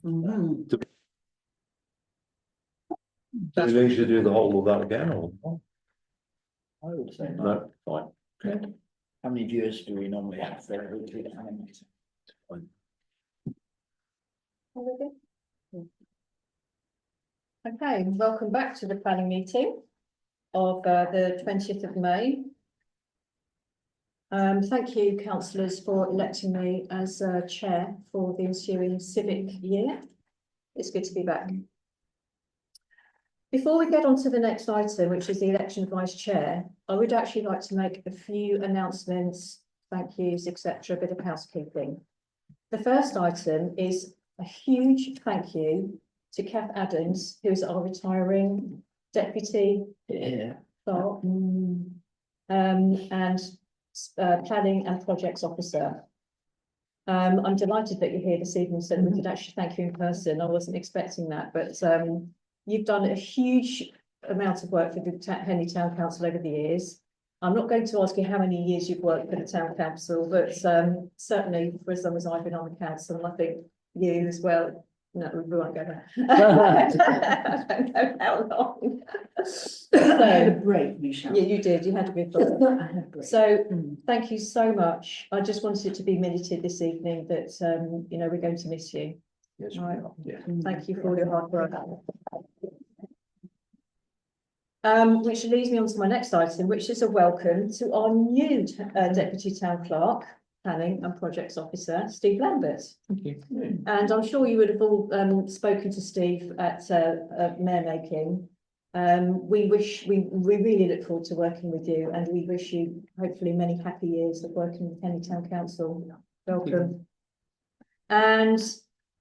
Do we need to do the whole of that again or not? I would say no. No, fine. Okay. How many viewers do we normally have for a weekly planning meeting? Okay, welcome back to the planning meeting of the 20th of May. Thank you, councillors, for electing me as chair for the ensuing civic year. It's good to be back. Before we get on to the next item, which is the election of vice chair, I would actually like to make a few announcements, thank yous, etc., a bit of housekeeping. The first item is a huge thank you to Kath Adams, who is our retiring deputy clerk and planning and projects officer. I'm delighted that you're here this evening, so we could actually thank you in person. I wasn't expecting that, but you've done a huge amount of work for the Henley Town Council over the years. I'm not going to ask you how many years you've worked for the Town Council, but certainly for as long as I've been on the council, and I think you as well. No, we won't go there. I don't know how long. I had a break, Michelle. Yeah, you did. You had to be break. So thank you so much. I just wanted it to be minuted this evening that you know, we're going to miss you. Yes, Right. yeah. Thank you for all your hard work. Which leads me on to my next item, which is a welcome to our new Deputy Town Clerk, Planning and Projects Officer, Steve Lambert. Thank you. And I'm sure you would have all spoken to Steve at mayor making. We really look forward to working with you, and we wish you hopefully many happy years of working with Henley Town Council. Welcome. And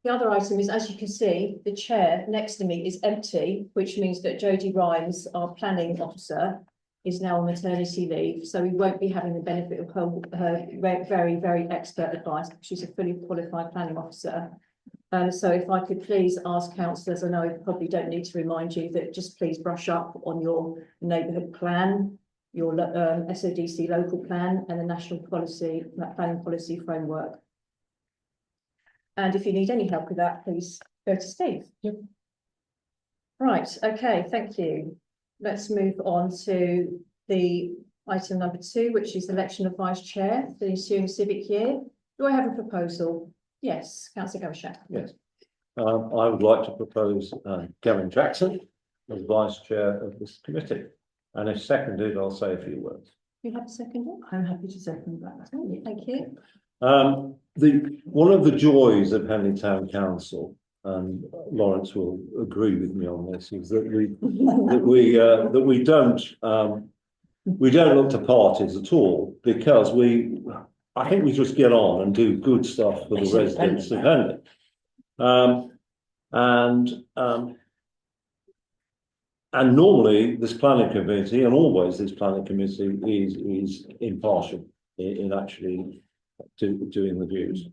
the other item is, as you can see, the chair next to me is empty, which means that Jodie Rhymes, our planning officer, is now on maternity leave, so we won't be having the benefit of her very, very expert advice. She's a fully qualified planning officer. So if I could please ask councillors, I know I probably don't need to remind you that just please brush up on your neighbourhood plan, your SODC local plan, and the national policy, planning policy framework. And if you need any help with that, please go to Steve. Yep. Right, okay, thank you. Let's move on to the item number 2, which is election of vice chair for the ensuing civic year. Do I have a proposal? Yes, Councillor Gavashak. Yes. I would like to propose Gavin Jackson as vice chair of this committee. And if seconded, I'll say a few words. You have a second? I'm happy to second that. Thank you. One of the joys of Henley Town Council, and Lawrence will agree with me on this, is that we don't look to parties at all, because I think we just get on and do good stuff for the residents of Henley. And normally this planning committee, and always this planning committee, is impartial in actually doing the views.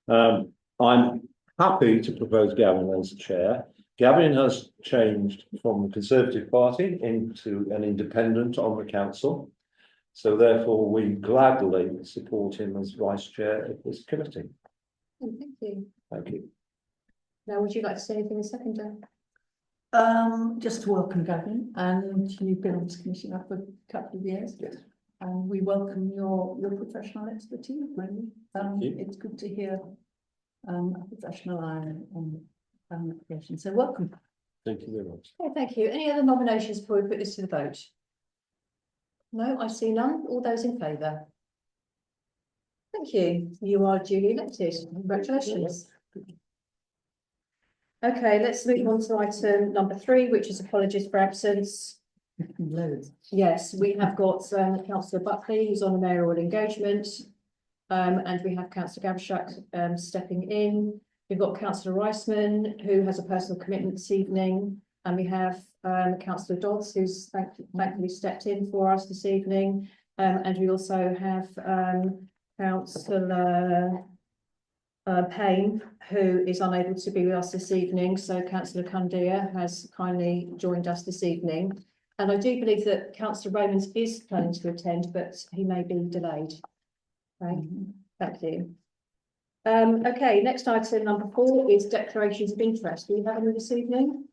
I'm happy to propose Gavin as chair. Gavin has changed from the Conservative Party into an independent on the council. So therefore we gladly support him as vice chair of this committee. Thank you. Thank you. Now, would you like to say anything in second? Just to welcome Gavin, and you've been on this committee now for a couple of years. Yes. And we welcome your professional expertise, really. It's good to hear a professional eye on application. So welcome. Thank you very much. Okay, thank you. Any other nominations before we put this to the vote? No, I see none. All those in favour? Thank you. You are duly elected. Congratulations. Okay, let's move on to item number 3, which is apologies for absence. Loads. Yes, we have got Councillor Buckley, who's on the mayoral engagement, and we have Councillor Gavashak stepping in. We've got Councillor Reisman, who has a personal commitment this evening, and we have Councillor Dodds, who's thankfully stepped in for us this evening, and we also have Councillor Payne, who is unable to be with us this evening. So Councillor Cundia has kindly joined us this evening. And I do believe that Councillor Romans is planning to attend, but he may be delayed. Okay, thank you. Okay, next item, number 4, is declarations of interest. Do we have any this evening?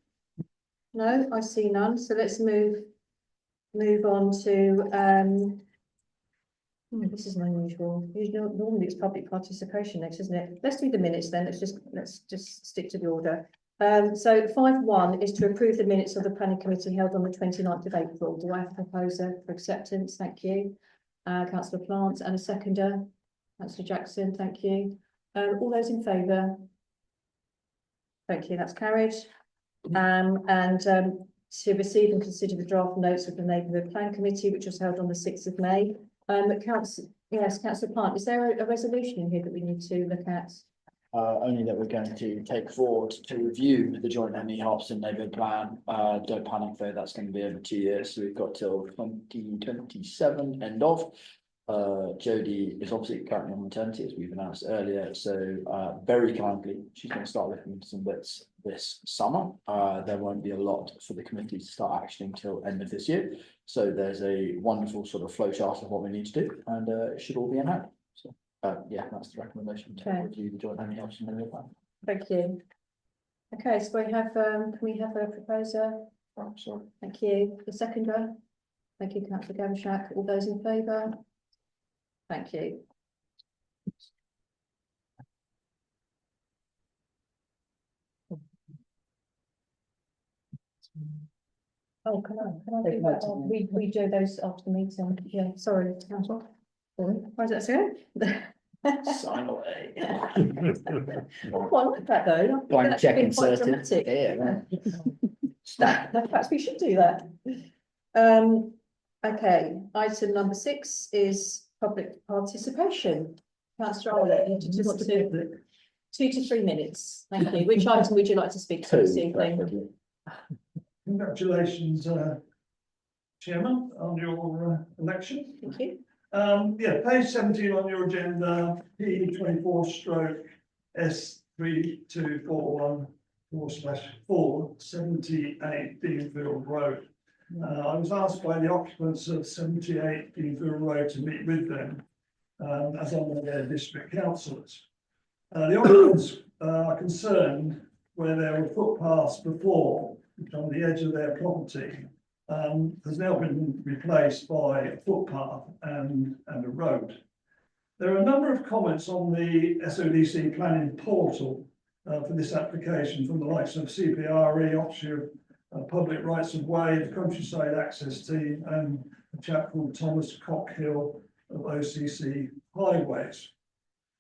No, I see none. So let's move on to, this is unusual. Normally it's public participation next, isn't it? Let's do the minutes then. Let's just stick to the order. So 5.1 is to approve the minutes of the planning committee held on the 29th of April. Do I have a proposer for acceptance? Thank you. Councillor Plant, and a seconder. Councillor Jackson, thank you. All those in favour? Thank you, that's carried. To receive and consider the draft notes of the neighbourhood plan committee, which was held on the 6th of May. Councillor Plant, is there a resolution in here that we need to look at? Only that we're going to take forward to review the joint Henley Hobson neighbourhood plan. Don't panic though, that's going to be over 2 years, so we've got till 2027 end of. Jodie is obviously currently on maternity, as we've announced earlier, so very kindly she's going to start looking into some bits this summer. There won't be a lot for the committee to start actioning till end of this year, so there's a wonderful sort of flowchart of what we need to do, and it should all be in hand. So yeah, that's the recommendation to Okay. review the joint Henley Hobson neighbourhood plan. Thank you. Okay, so we have, can we have a proposer? Oh, sorry. Thank you. The seconder? Thank you, councillor Gavin. All those in favour? Thank you. Oh, can I do that? Oh, we do those after the meeting. Yeah, sorry, councillor. Why does that say? Sign away. Oh, I like that though. Blank That's check been quite inserted. dramatic. Yeah. Perhaps we should do that. Okay, item number 6 is public participation. Councillor Arlett, you just want to 2 to 3 minutes. Thank you. Which item would you like to speak to this evening? Congratulations, Chairman, on your election. Thank you. Yeah, page 17 on your agenda, P 24 S 3241/4/4, 78 Deanfield Road. I was asked by the occupants of 78 Deanfield Road to meet with them, as I'm one of their district councillors. The occupants are concerned where there were footpaths before, on the edge of their property, has now been replaced by a footpath and a road. There are a number of comments on the SODC planning portal for this application from the likes of CPRE, Oxfordshire Public Rights of Way, the Countryside Access Team, and a chap called Thomas Cockhill of OCC Highways.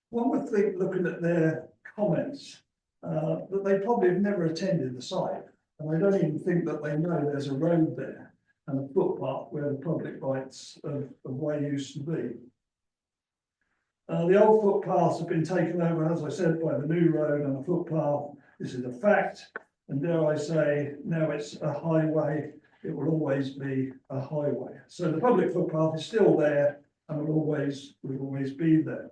One would think, looking at their comments, that they probably have never attended the site. And I don't even think that they know there's a road there and a footpath where the public rights of way used to be. The old footpaths have been taken over, as I said, by the new road and a footpath. This is a fact. And dare I say, now it's a highway, it will always be a highway. So the public footpath is still there and will always be there.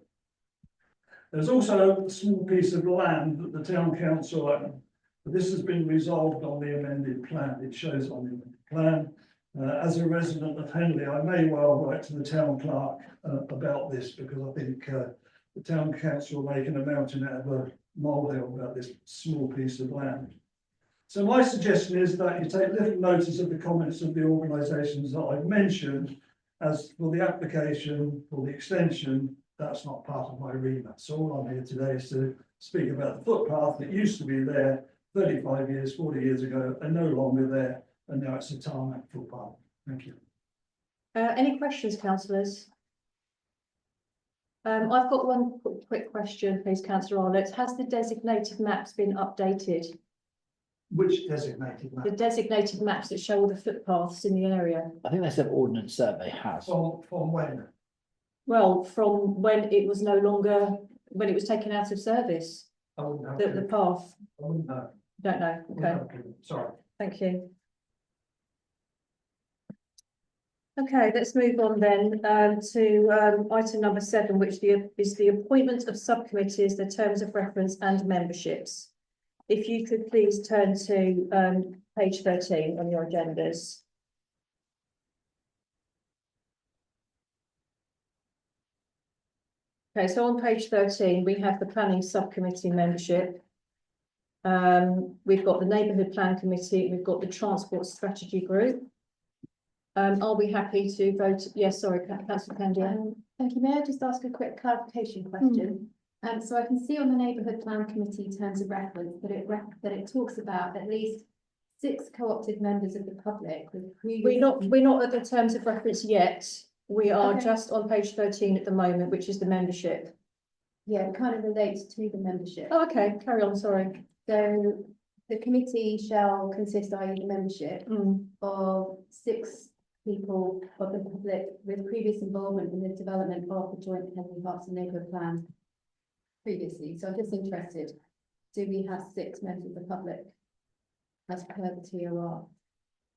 There's also a small piece of land that the town council own. But this has been resolved on the amended plan. It shows on the amended plan. As a resident of Henley, I may well write to the town clerk about this, because I think the town council are making a mountain out of a molehill about this small piece of land. So my suggestion is that you take little notice of the comments of the organisations that I've mentioned. As for the application for the extension, that's not part of my remit. So all I'm here today is to speak about the footpath that used to be there 35 years, 40 years ago, and no longer there, and now it's a tarmac footpath. Thank you. Any questions, councillors? I've got one quick question, please, councillor Arlett. Has the designated maps been updated? Which designated The map? designated maps that show all the footpaths in the area? I think they said ordnance survey has. From when? Well, from when it was no longer, when it was taken out of service, I wouldn't have. the path, I wouldn't know. don't know, I wouldn't okay, have to. Sorry. thank you. Okay, let's move on then to item number 7, which is the appointment of subcommittees, the terms of reference and memberships. If you could please turn to page 13 on your agendas. Okay, so on page 13, we have the planning subcommittee membership. We've got the neighbourhood plan committee, we've got the transport strategy group. Are we happy to vote? Yes, sorry, councillor Candia. Thank you. May I just ask a quick clarification question? So I can see on the neighbourhood plan committee terms of reference that it talks about at least 6 co-opted members of the public with previous. We're not at the terms of reference yet. We are Okay. just on page 13 at the moment, which is the membership. Yeah, it kind of relates to the membership. Oh, okay, carry on, sorry. So the committee shall consist, i.e. the membership, of 6 people of the public with previous involvement in the development of the joint Henley Hearts and neighbourhood plan previously. So I'm just interested, do we have 6 members of the public as per the TOR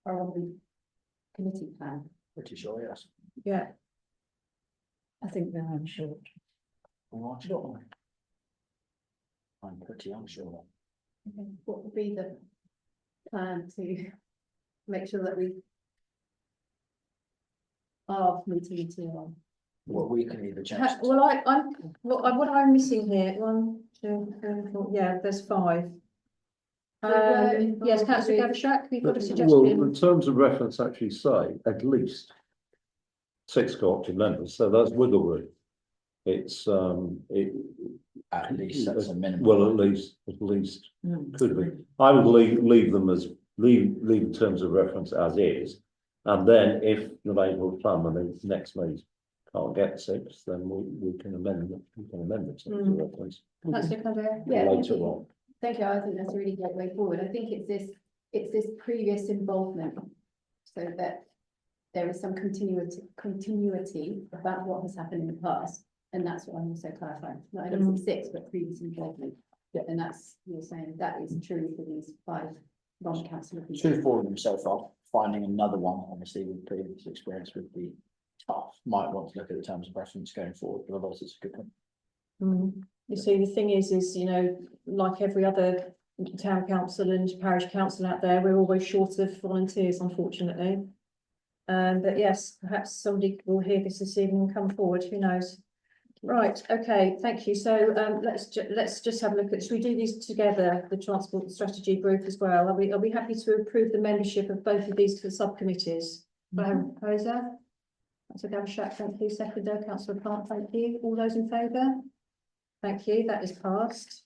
or on the committee plan? Pretty sure, yes. Yeah, I think they're unsure. I'm sure. I'm pretty unsure. Okay, what would be the plan to make sure that we are meeting the TOR? Well, we can either change. this. well, what I'm missing here, 1, 2, 3, 4, yeah, there's 5. Yes, councillor Gavishak, you've got a Well, suggestion? the terms of reference actually say at least 6 co-opted members, so that's wiggle room. It's, At least that's a minimum. well, at least could be. I would leave them as, leave the terms of reference as is. And then if the neighbourhood plan, when the next meeting can't get 6, then we can amend the terms of reference Councillor Candia? Yeah, later on. thank you. I think that's a really great way forward. I think it's this previous involvement so that there is some continuity about what has happened in the past. And that's what I'm also clarifying. Not only is it 6, but previous involvement. Yeah. And that's, you're saying that is true for these 5 non-councillor people. 2 for them so far. Finding another one, obviously, with previous experience would be tough. Might want to look at the terms of reference going forward, but otherwise it's a good one. You see, the thing is, you know, like every other town council and parish council out there, we're always short of volunteers, unfortunately. But yes, perhaps somebody will hear this evening and come forward, who knows? Right, okay, thank you. So let's just have a look at, should we do these together, the transport strategy group as well? Are we happy to approve the membership of both of these subcommittees? Do I have a proposer? Councillor Gavishak, thank you. Seconder, Councillor Plant, thank you. All those in favour? Thank you, that is passed.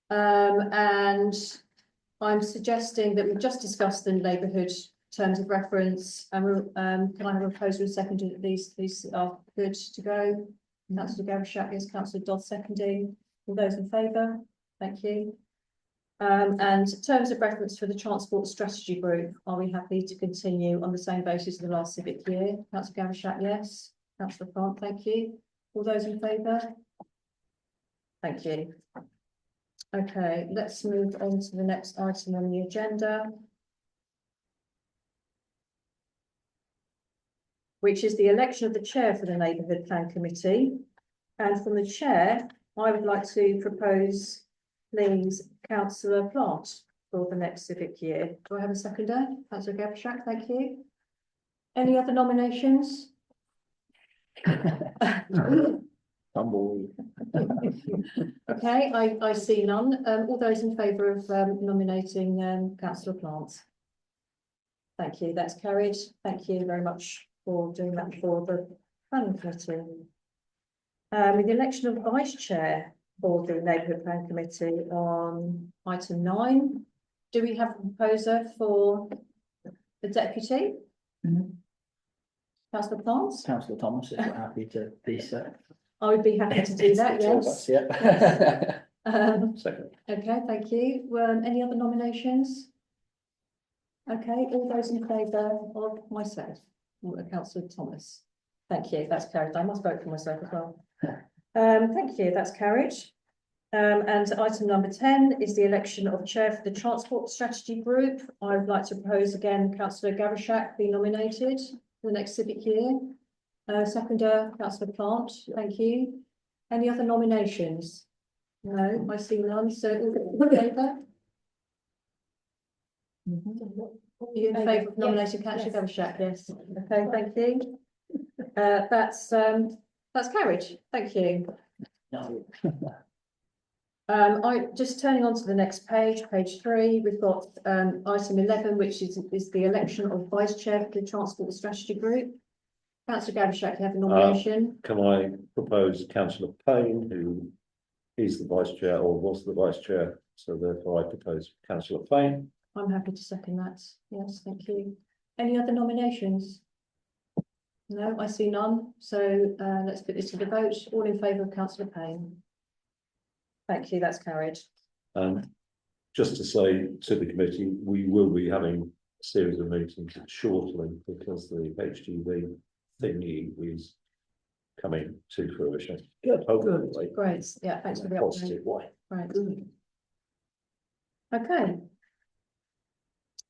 And I'm suggesting that we've just discussed the neighbourhood terms of reference, and can I have a proposer and seconder that these are good to go? Councillor Gavishak, yes, Councillor Dodd seconding. All those in favour? Thank you. And terms of reference for the transport strategy group, are we happy to continue on the same basis as the last civic year? Councillor Gavishak, yes. Councillor Plant, thank you. All those in favour? Thank you. Okay, let's move on to the next item on the agenda, which is the election of the chair for the Neighbourhood Plan Committee. And from the chair, I would like to propose, please, Councillor Plant for the next civic year. Do I have a seconder? Councillor Gavishak, thank you. Any other nominations? Tumbleweed. Okay, I see none. All those in favour of nominating Councillor Plant? Thank you, that's carried. Thank you very much for doing that for the planning committee. With the election of vice chair for the neighbourhood plan committee on item 9, do we have a proposer for the deputy? Councillor Plant? Councillor Thomas, if you're happy to be so. I would be happy to do that, yes. Yeah. Second. Okay, thank you. Any other nominations? Okay, all those in favour of myself, Councillor Thomas. Thank you, that's carried. I must vote for myself as well. Thank you, that's carried. And item number 10 is the election of chair for the transport strategy group. I would like to propose again Councillor Gavishak be nominated for the next civic year. Seconder, Councillor Plant, thank you. Any other nominations? No, I see none, so all in favour? Are you in favour of nominating Councillor Gavishak? Yes. Okay, thank you. That's That's carried, thank you. No. I, just turning on to the next page, page 3, we've got, item 11, which is the election of vice chair for the Transport Strategy Group. Councillor Gavishak, you have a nomination. Can I propose councillor Payne, who is the vice chair or was the vice chair? So therefore I propose councillor Payne. I'm happy to second that. Yes, thank you. Any other nominations? No, I see none. So let's put this to the vote. All in favour of councillor Payne? Thank you, that's carried. Just to say to the committee, we will be having a series of meetings shortly because the HGV thingy is coming to fruition. Good, hopefully. Great, yeah, thanks for the update. Positive way. Right. Okay.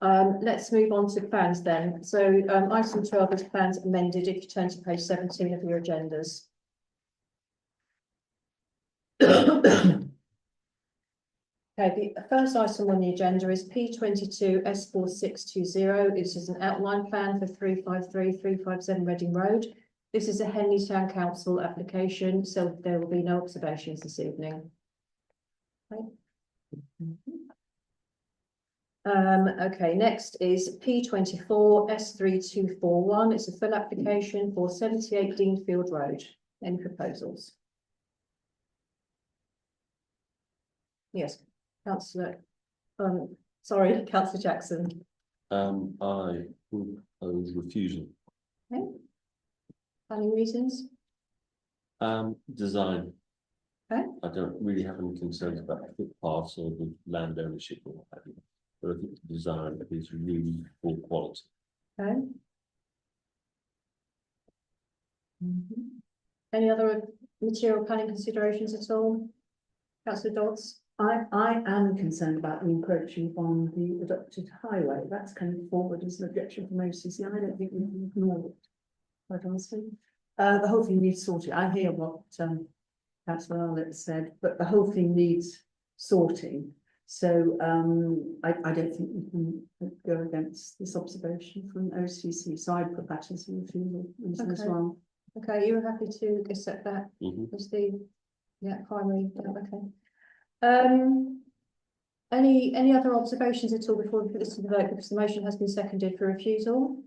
Let's move on to plans then. So item 12 is plans amended. If you turn to page 17 of your agendas. Okay, the first item on the agenda is P22 S4620. This is an outline plan for 353-357 Reading Road. This is a Henley Town Council application, so there will be no observations this evening. Okay. Okay, next is P24 S3241. It's a full application for 78 Deanfield Road. Any proposals? Yes, councillor, sorry, councillor Jackson. I propose refusal. Okay. Any reasons? Design. Okay. I don't really have any concerns about the footpaths or the land ownership or what have you. But I think the design is really poor quality. Okay. Any other material planning considerations at all? Councillor Dodds? I am concerned about the encroaching on the adopted highway. That's coming forward as an objection from OCC. I don't think we can ignore it, quite honestly. The whole thing needs sorting. I hear what Councillor Arlett said, but the whole thing needs sorting. So I don't think we can go against this observation from OCC. So I put that as a refusal reason as well. Okay, you were happy to accept that as the primary, okay. Any other observations at all before we put this to the vote, because the motion has been seconded for refusal?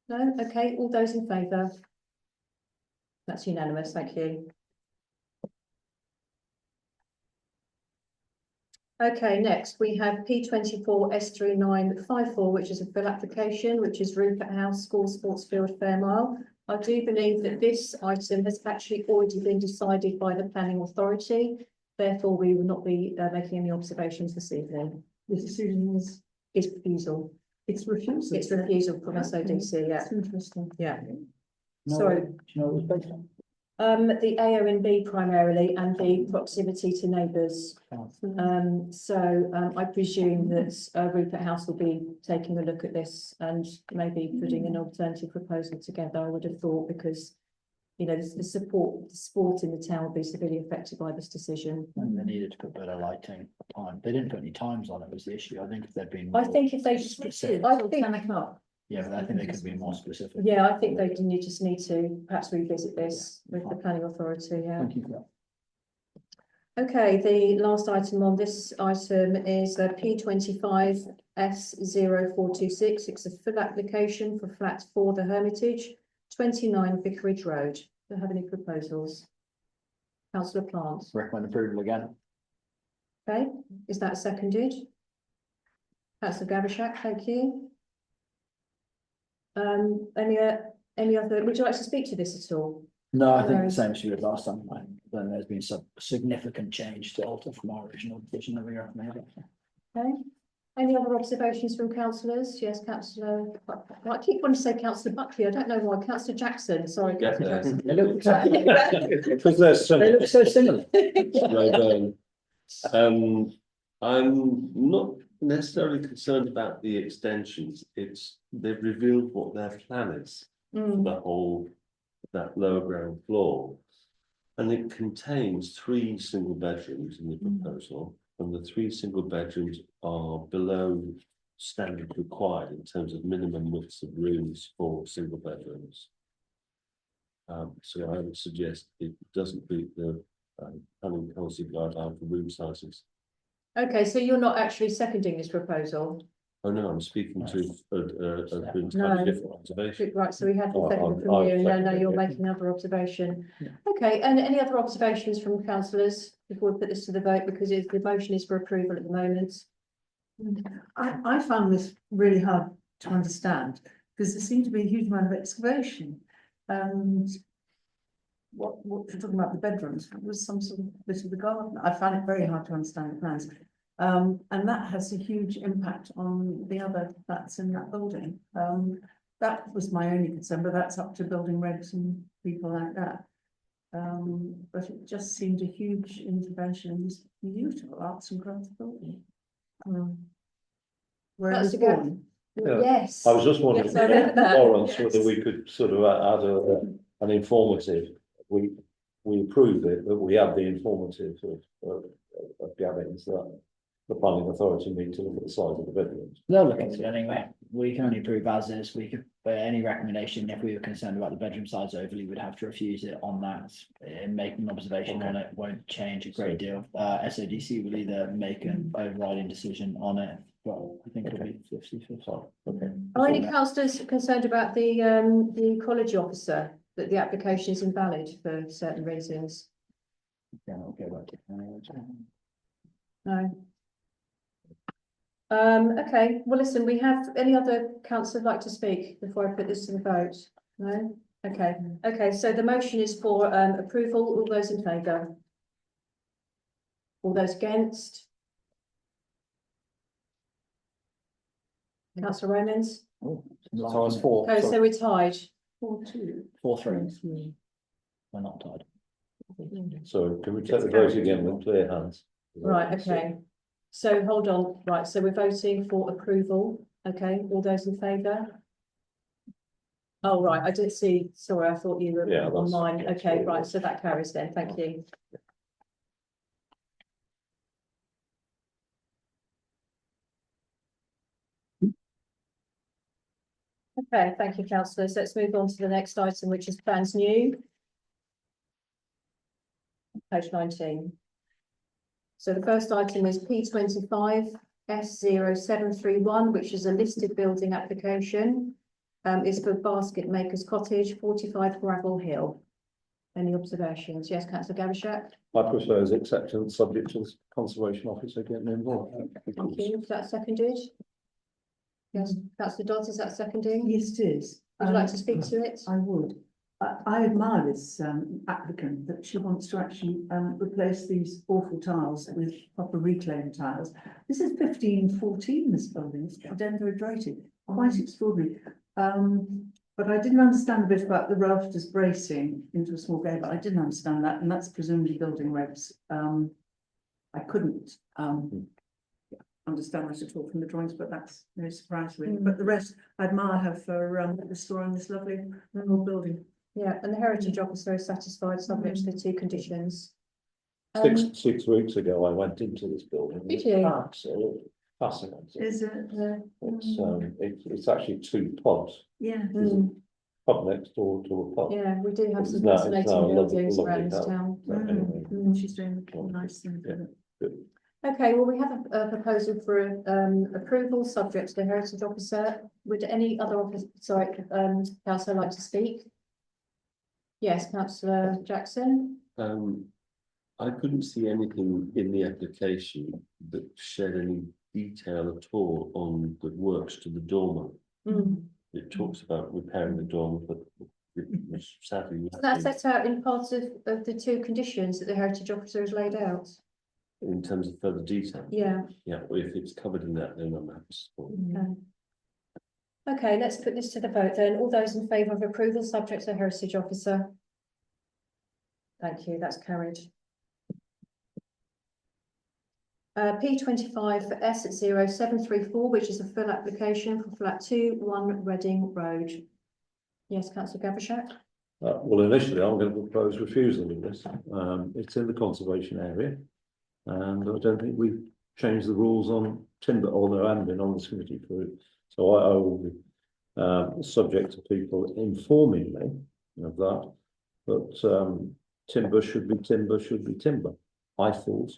No, okay, all those in favour? That's unanimous, thank you. Okay, next we have P24 S3954, which is a full application, which is Rupert House School Sports Field, Fairmile. I do believe that this item has actually already been decided by the planning authority. Therefore, we will not be making any observations this evening. The decision is refusal. it's refusal. It's refusal from SODC, yeah. That's interesting. Yeah. No, Sorry. do you know what it was based on? The AONB primarily and the proximity to neighbours. I presume that Rupert House will be taking a look at this and maybe putting an alternative proposal together, I would have thought, because you know, the sport in the town will be severely affected by this decision. And they needed to put better lighting time. They didn't put any times on it was the issue. I think if they'd been. I think if they specific. I think 10 o'clock. Yeah, but I think they could be more specific. yeah, I think they just need to perhaps revisit this with the planning authority, yeah. Thank you for that. Okay, the last item on this item is P25 S0426. It's a full application for flat 4 The Hermitage, 29 Vicarage Road. Do you have any proposals? Councillor Plant. Recommend approval again. Okay, is that seconded? Councillor Gavishak, thank you. Any other, would you like to speak to this at all? No, I think No. the same as you did last time. Then there's been some significant change to alter from our original decision that we recommended. Okay, any other observations from councillors? Yes, councillor, I keep wanting to say councillor Buckley, I don't know why, councillor Jackson, sorry. Yeah. Councillor Jackson. They look, Because there's some. they look so similar. I'm not necessarily concerned about the extensions. They've revealed what their plan is, the whole, that lower ground floor. And it contains 3 single bedrooms in the proposal, and the 3 single bedrooms are below standard required in terms of minimum widths of rooms for single bedrooms. So I would suggest it doesn't beat the planning policy guideline for room sizes. Okay, so you're not actually seconding this proposal? Oh, no, I'm speaking to a entirely No. different observation. Right, so we had the Oh, second I'll from you, no, second no, it, you're yeah. making another observation. Yeah. Okay, and any other observations from councillors before we put this to the vote, because the motion is for approval at the moment? I found this really hard to understand, because there seemed to be a huge amount of excavation. And what you're talking about, the bedrooms, it was some sort of bit of the garden. I found it very hard to understand the plans. And that has a huge impact on the other flats in that building. That was my only concern, but that's up to building regs and people like that. But it just seemed a huge intervention in this beautiful arts and crafts building. Where I was That's a go- born. Yeah. Yes. I was just wondering, Yes, I read that. Lawrence, whether Yes. we could sort of add an informative, we approved it, but we have the informative of Gavin's that the planning authority need to look at the size of the bedrooms. They'll look into it anyway. We can only approve as is. We could, but any recommendation, if we were concerned about the bedroom size overly, we'd have to refuse it on that. And making an observation on it won't change a great deal. SADC will either make an overriding decision on it, but I think it'll be 50-50. Okay. Are any councillors concerned about the ecology officer, that the application is invalid for certain reasons? Yeah, I'll go back to. No. Okay, well, listen, we have, any other councillor like to speak before I put this to the vote? No? Okay, so the motion is for approval. All those in favour? All those against? Councillor Romans? So I was four. Oh, so we're tied. 4-2. 4-3. We're not tied. So can we take the vote again with clear hands? Right, okay. So hold on, right, so we're voting for approval, okay, all those in favour? Oh, right, I didn't see, sorry, I thought you were Yeah, that's- online, that's okay, what it right, was. so that carries then, thank you. Okay, thank you, councillors, let's move on to the next item, which is plans new. Page 19. So the first item is P25 S0731, which is a listed building application. Is for Basket Makers Cottage, 45 Gravel Hill. Any observations? Yes, councillor Gavishak? I propose acceptance subject to the conservation officer getting involved. Thank you. Is that seconded? Yes, councillor Dodds, is that seconding? Yes, it is. Would you like to speak to it? I would. I admire this applicant that she wants to actually replace these awful tiles with proper reclaimed tiles. This is 1514, this building, it's dendrohydrated, quite extraordinary. But I didn't understand a bit about the rafters bracing into a small gable. I didn't understand that, and that's presumably building regs. I couldn't understand that at all from the drawings, but that's no surprise really. But the rest, I admire her for restoring this lovely old building. Yeah, and the heritage officer is satisfied, subject to the two conditions. Six weeks ago, I went into this building. Did It's you? Absolutely fascinating. Is it? It's actually two pubs, Yeah. pub next door to a pub. Yeah, we do have It's some now- it's fascinating now a lovely- buildings lovely around this house. town. So anyway, She's doing a nice thing with it. good. Okay, well, we have a proposal for approval, subject to the heritage officer. Would any other officer, sorry, councillor like to speak? Yes, councillor Jackson. I couldn't see anything in the application that shed any detail at all on the works to the dormer. It talks about repairing the dormer, but it was sadly. That's set out in part of the two conditions that the heritage officer has laid out. In terms of further detail. Yeah. Yeah, well, if it's covered in that, then I'm happy to support it. Okay, let's put this to the vote then. All those in favour of approval, subject to the heritage officer? Thank you, that's carried. P25 for S0734, which is a full application for flat 2-1 Reading Road. Yes, councillor Gavishak? Well, initially, I'm going to propose refusal of this. It's in the conservation area. And I don't think we've changed the rules on timber, although I haven't been on this committee for it. So I will be subject to people informing me of that. But timber should be timber, should be timber, I thought.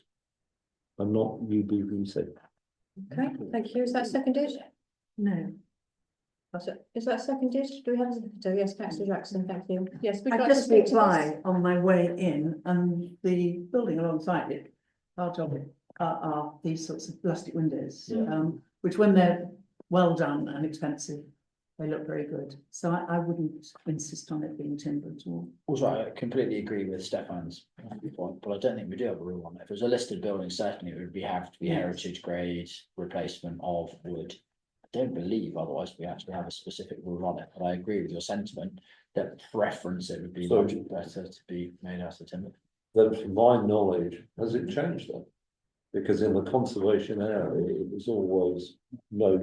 And not UBVC. Okay, thank you. Is that seconded? No. Is that seconded? Do we have a seconder? Yes, councillor Jackson, thank you. Yes. would you I like to just speak walked to this? by on my way in and the building alongside it, part of it, are these sorts of plastic windows. Yeah. Which when they're well done and expensive, they look very good. So I wouldn't insist on it being timber at all. Also, I completely agree with Stefan's point, but I don't think we do have a rule on it. If it was a listed building, certainly it would have to be Yes. heritage grade replacement of wood. I don't believe otherwise we actually have a specific rule on it, but I agree with your sentiment that preference it would be So- much better to be made out of timber. Then from my knowledge, has it changed then? Because in the conservation area, it was always no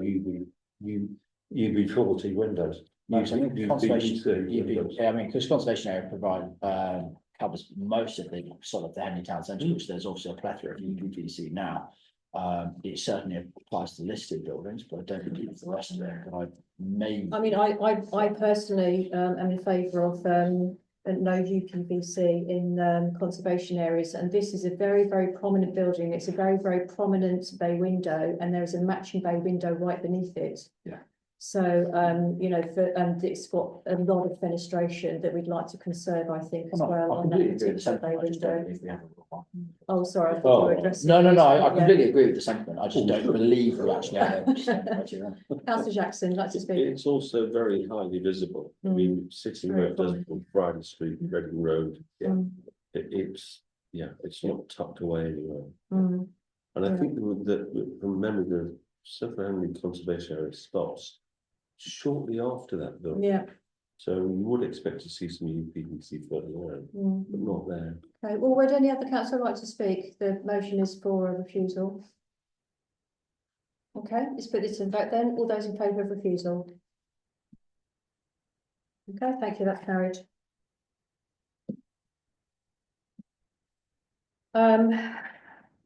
UB40 windows. No, so I think conservation, windows. I mean, because conservation area covers most of the sort of the Henley Town Centre, which there's also a plethora of UPVC now. It certainly applies to listed buildings, but I don't believe it's the rest of it, but I may. I mean, I personally am in favour of no UPVC in conservation areas, and this is a very, very prominent building. It's a very, very prominent bay window, and there is a matching bay window right beneath it. Yeah. So, you know, it's got a lot of fenestration that we'd like to conserve, I think, as well. I on that completely agree with the particular bay sentiment, I just don't window. believe we have a rule on it. Oh, sorry, I Oh. thought you were addressing. No, I Yeah. completely agree with the sentiment, I just don't believe we actually have a. Councillor Jackson, like to speak. It's also very highly visible. I mean, City Very Road doesn't, prominent. Friday Street, Reading Road, Mm, it's, it's not tucked away anywhere. mm, And I Yeah. think that from memory, the Suffolk Only Conservation Area stops shortly after that building. yeah. So you would expect to see some UPVC further around, Mm. but not there. Okay, well, would any other councillor like to speak? The motion is for a refusal. Okay, let's put this to the vote then. All those in favour of refusal? Okay, thank you, that's carried.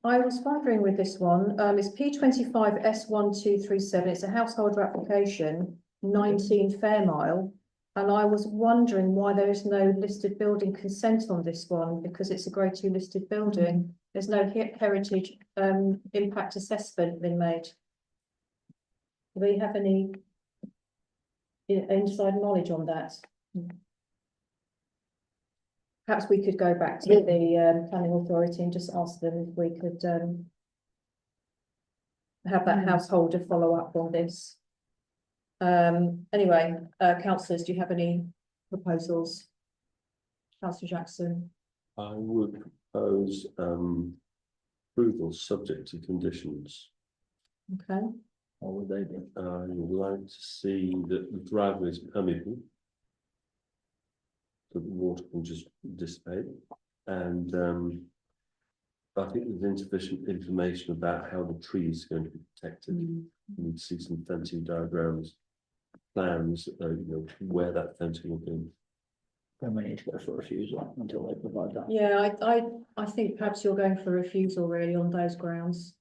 I was wondering with this one, it's P25 S1237, it's a householder application, 19 Fairmile. And I was wondering why there is no listed building consent on this one, because it's a grade 2 listed building. There's no heritage impact assessment been made. Do we have any inside knowledge on that? Perhaps we could go back to the planning authority and just ask them if we could have that householder follow up on this. Anyway, councillors, do you have any proposals? Councillor Jackson. I would propose approval subject to conditions. Okay, What would they be? I would like to see that the driveway is permeable. So the water can just dissipate, and I think there's insufficient information about how the tree is going to be protected. We need to see some fencing diagrams, plans, where that fencing will be. Then we need to go for refusal until they provide that. yeah, I think perhaps you're going for refusal really on those grounds.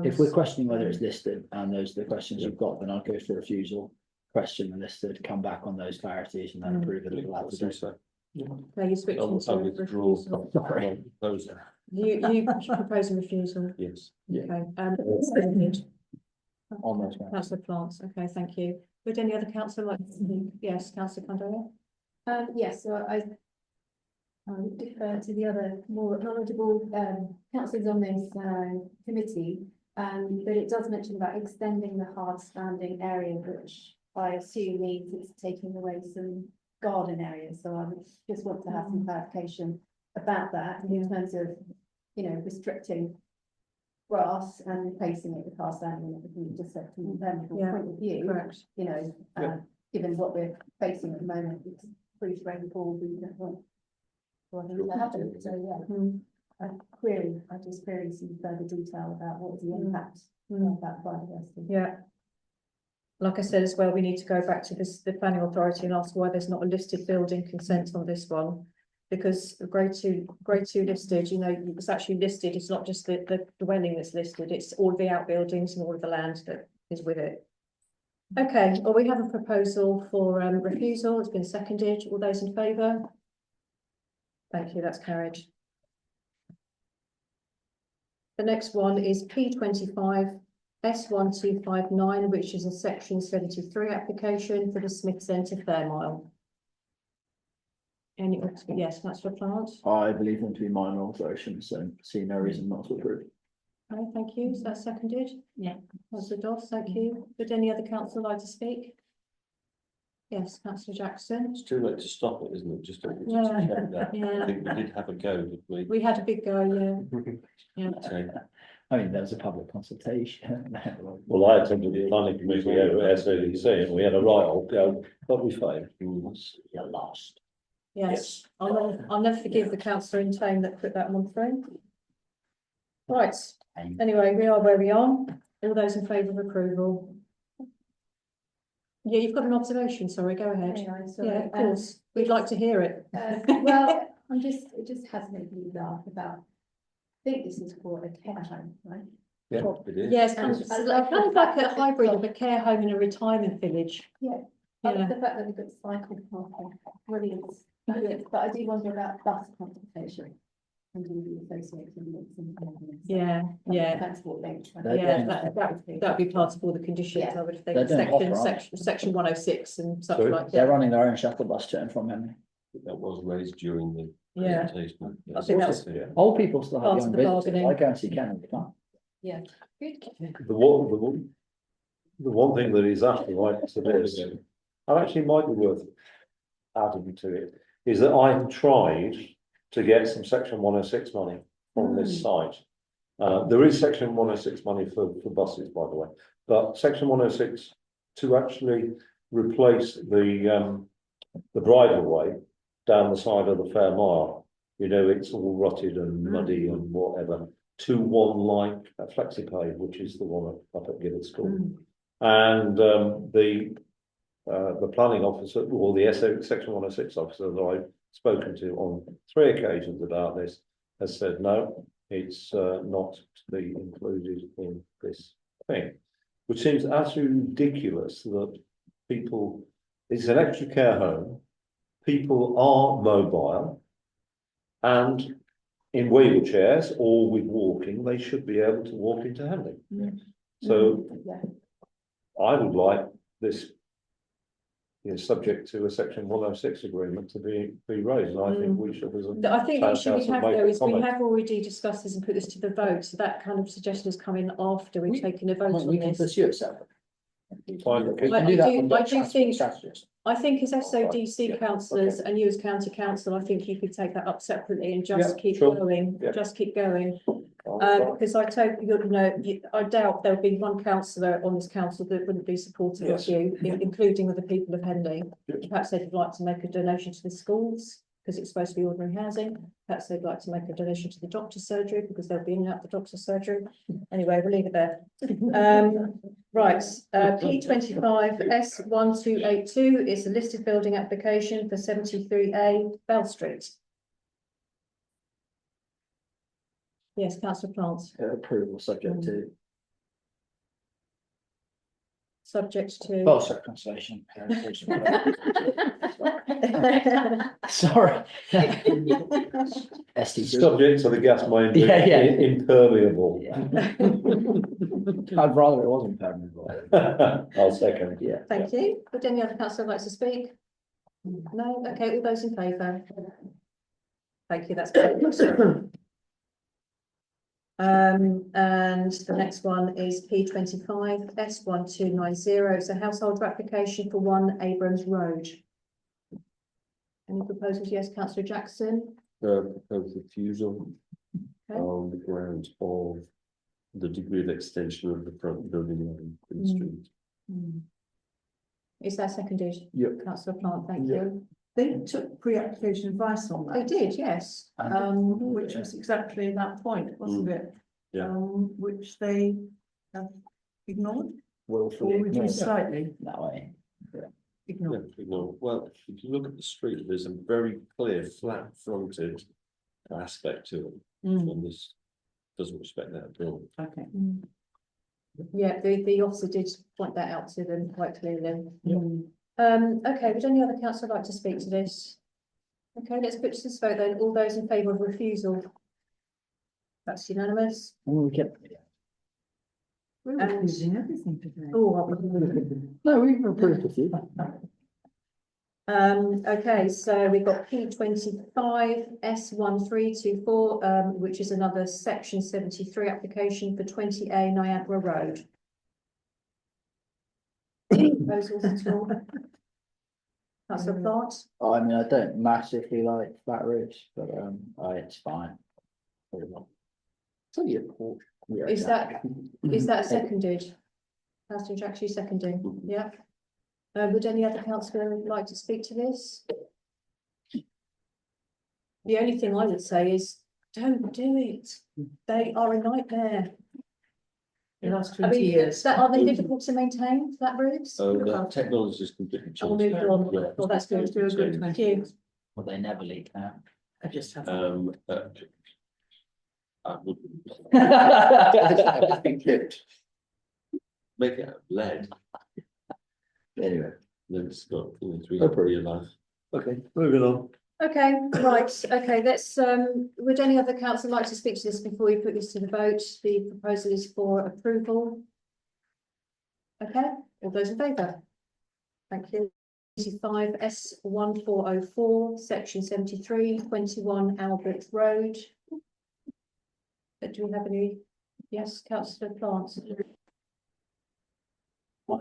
If we're questioning whether it's listed and those are the questions you've got, then I'd go for refusal. Question the listed, come back on those clarities and then approve it. I'll do so. Okay, you switched I'll into withdraw. refusal. Sorry. Proposal. You propose a refusal, Yes. Yeah. okay, seconded. On those grounds. Councillor Plants, okay, thank you. Would any other councillor like to speak? Yes, councillor Condola? Yes, so I would defer to the other more knowledgeable councillors on this committee. But it does mention about extending the hard standing area, which I assume means it's taking away some garden areas. So I would just want to have some clarification about that in terms of, restricting grass and replacing it with hard standing and everything you just said from a thermal Yeah, point of view. Correct. Given what we're facing at the moment, it's freeze rainfall, we don't want for things to happen. So Mm, I just query some further detail about what the impact mm. of that biodiversity. Yeah. Like I said as well, we need to go back to the planning authority and ask why there's not a listed building consent on this one. Because grade two listed, it's actually listed, it's not just the dwelling that's listed, it's all the outbuildings and all of the land that is with it. Okay, well, we have a proposal for refusal, it's been seconded, all those in favour? Thank you, that's carried. The next one is P25 S1259, which is a section 73 application for the Smith Centre Fairmile. Any, yes, Councillor Plant. I believe them to be minor alterations, so see no reason not to approve. Okay, thank you. Is that seconded? Yeah. Councillor Doss, thank you. Would any other councillor like to speak? Yes, Councillor Jackson. It's too late to stop it, isn't it? Just to Yeah, check that. I yeah. think we did have a go, did we? We had a big go, yeah. Yeah. Okay. I mean, there was a public consultation. Well, I attended the planning committee over at SODC and we had a right old go, but we failed. You're lost. Yes, I'll never forgive the councillor in Tame that put that one through. Right, anyway, we are where we are. All those in favour of approval? Yeah, you've got an observation, sorry, go ahead. Anyway, sorry, Yeah, of course, we'd like to hear it. Well, it just has made me laugh about, I think this is called a care home, right? Yeah, it is. Yes, kind of I love kind of the like fact a that hybrid it's of a care home and a retirement village. Yeah. I Yeah. love the fact that we've got cycle parking, brilliant, brilliant, but I do wonder about bus transportation. And the associated links and. Yeah, yeah. Transport links. Yeah, that'd be part of all the conditions, I would think, They're doing hopper, aren't they? section 106 and such Sorry? like They're that. running their own shuttle bus to and from Henley. That was raised during the Yeah. presentation. I think that was- Yeah. Old people still have Part young of the visitors. bargaining. I go and see Ken all the time. Yeah. Good. The one thing that is actually right to this, and actually might be worth adding to it, is that I've tried to get some section 106 money from this site. There is section 106 money for buses, by the way, but section 106 to actually replace the bridleway down the side of the Fair Mile. You know, it's all rotted and muddy and whatever, to one like a FlexiPay, which is the one up at Gibbard School. And the planning officer, or the section 106 officer that I've spoken to on 3 occasions about this, has said, no, it's not to be included in this thing, which seems absolutely ridiculous that people, it's an extra care home, people are mobile, and in wheelchairs or with walking, they should be able to walk into Henley. So Yeah. I would like this, subject to a section 106 agreement to be raised, and I think we should, as a I think the town issue we council, have make though a is we comment. have already discussed this and put this to the vote, so that kind of suggestion has come in after we've taken a vote We on can this. pursue it separately. Fine, We I can do that do- on I the do transport think- strategist. I think as SODC Yeah, councillors and you as county council, I think you could take that up separately and just Yeah, keep sure. going, Yeah. just keep going. Because I totally, I doubt there'll be one councillor on this council that wouldn't be supportive of Yes. you, including with the people of Henley. Yes. Perhaps they'd like to make a donation to the schools, because it's supposed to be ordinary housing. Perhaps they'd like to make a donation to the doctor's surgery, because they'll be in and out the doctor's surgery. Anyway, we'll leave it there. Right, P25 S1282 is a listed building application for 73A Bell Street. Yes, councillor Plants, Approval subject to, subject to. well, circumcision. Sorry. STC. Subject to the gas main being Yeah, yeah. impermeable. I'd rather it wasn't permanent. I'll second. Yeah. Thank you. Would any other councillor like to speak? No? Okay, all those in favour? Thank you, that's good. And the next one is P25 S1290. It's a household application for 1 Abrams Road. Any proposals? Yes, councillor Jackson. Proposed refusal Okay. on the grounds of the degree of extension of the front building on Queen Street. Is that seconded? Yep. Councillor Plant, thank Yeah. you. They took pre-application advice on They that. did, yes. Which was exactly that point, wasn't it? Yeah. Which they have ignored Willfully or reduced ignored. slightly That way. ignored. Yeah, no, well, if you look at the street, there's a very clear flat fronted aspect to it, and this doesn't respect that at all. Okay. Yeah, the officer did point that out to them quite clearly. Yep. Okay, would any other councillor like to speak to this? Okay, let's put to this vote then. All those in favour of refusal? That's unanimous. We can, We're And- refusing everything today. Oh, no, we've approved a few. okay, so we've got P25 S1324, which is another section 73 application for 20A Niagara Road. Proposals at all? Councillor Plant? I mean, I don't massively like flat roofs, but, it's fine. Tell you. Is that seconded? Councillor Jackson, you seconding? Yeah. Would any other councillor like to speak to this? The only thing I would say is, don't do it. They are a nightmare. The last I 20 mean, years. are they difficult to maintain, flat roofs? So the technology is completely I'll changed. move on. Yeah. Well, that's good. Do a good Thank you. Well, they never leak now. I just have. I would Anyway, make it out of lead, then it's got, 3 year life. Okay, moving on. Okay, right, okay, let's, would any other council like to speak to this before we put this to the vote? The proposal is for approval. Okay, all those in favour? Thank you. 25 S1404, section 73, 21 Albert Road. Do we have any? Yes, councillor Plant.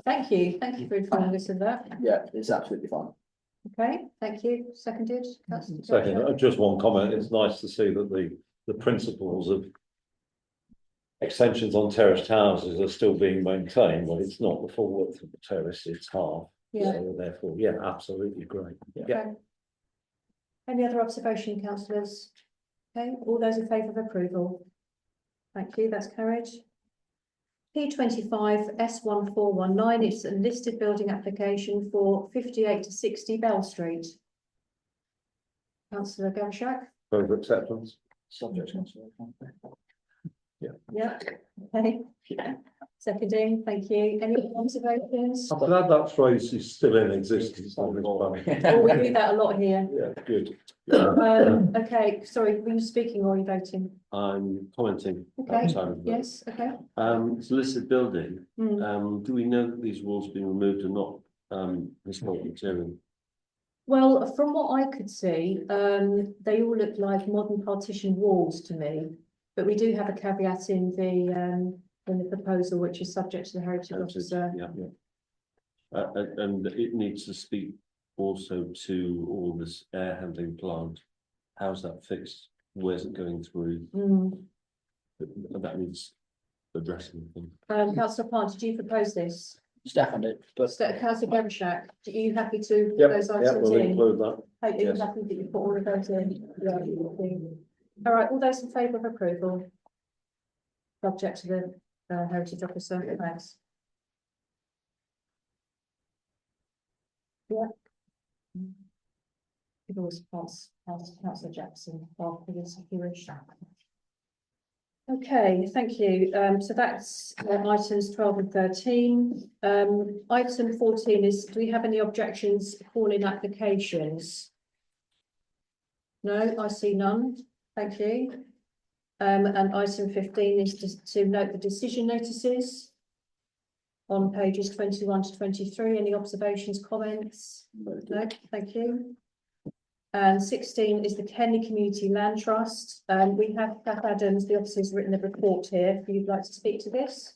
Thank you for informing us of that. yeah, it's absolutely fine. Okay, thank you. Seconded. Councillor Second, Gosha. just one comment. It's nice to see that the principles of extensions on terraced houses are still being maintained, but it's not the full width of the terrace, it's half. Yeah. So therefore, yeah, absolutely great. Yeah. Okay. Any other observation, councillors? Okay, all those in favour of approval? Thank you, that's carried. P25 S1419, it's a listed building application for 58 to 60 Bell Street. Councillor Gamshak? Further acceptance? Subject. Yeah, okay. Seconding, thank you. Any observations? I'm glad that phrase is still in existence on this plan. Oh, we do that a lot here. Yeah, good. Okay, sorry, were you speaking or are you voting? I'm commenting. Okay, at the time of vote. yes, okay. It's a listed building, Hmm. do we know that these walls have been removed and not, historic material? Well, from what I could see, they all look like modern partition walls to me. But we do have a caveat in the proposal, which is subject to the heritage officer. Yeah. And it needs to speak also to all this air handling plant. How's that fixed? Where's it going through? Mm. That needs addressing. Councillor Plant, did you propose this? Stefan did, but Councillor Gavishak, are you happy to put Yep, those yeah, items we'll in? include that. Are you yes. happy that you put all of those in? Yeah, okay. All right, all those in favour of approval? Subject to the heritage officer, thanks. Yeah. It always pass Councillor Jackson after this if you wish. Okay, thank you. So that's items 12 and 13. Item 14 is, do we have any objections to call-in applications? No, I see none. Thank you. And item 15 is to note the decision notices on pages 21 to 23. Any observations, comments? No, thank you. And 16 is the Kenley Community Land Trust. We have Kath Adams, the officer's written a report here. If you'd like to speak to this.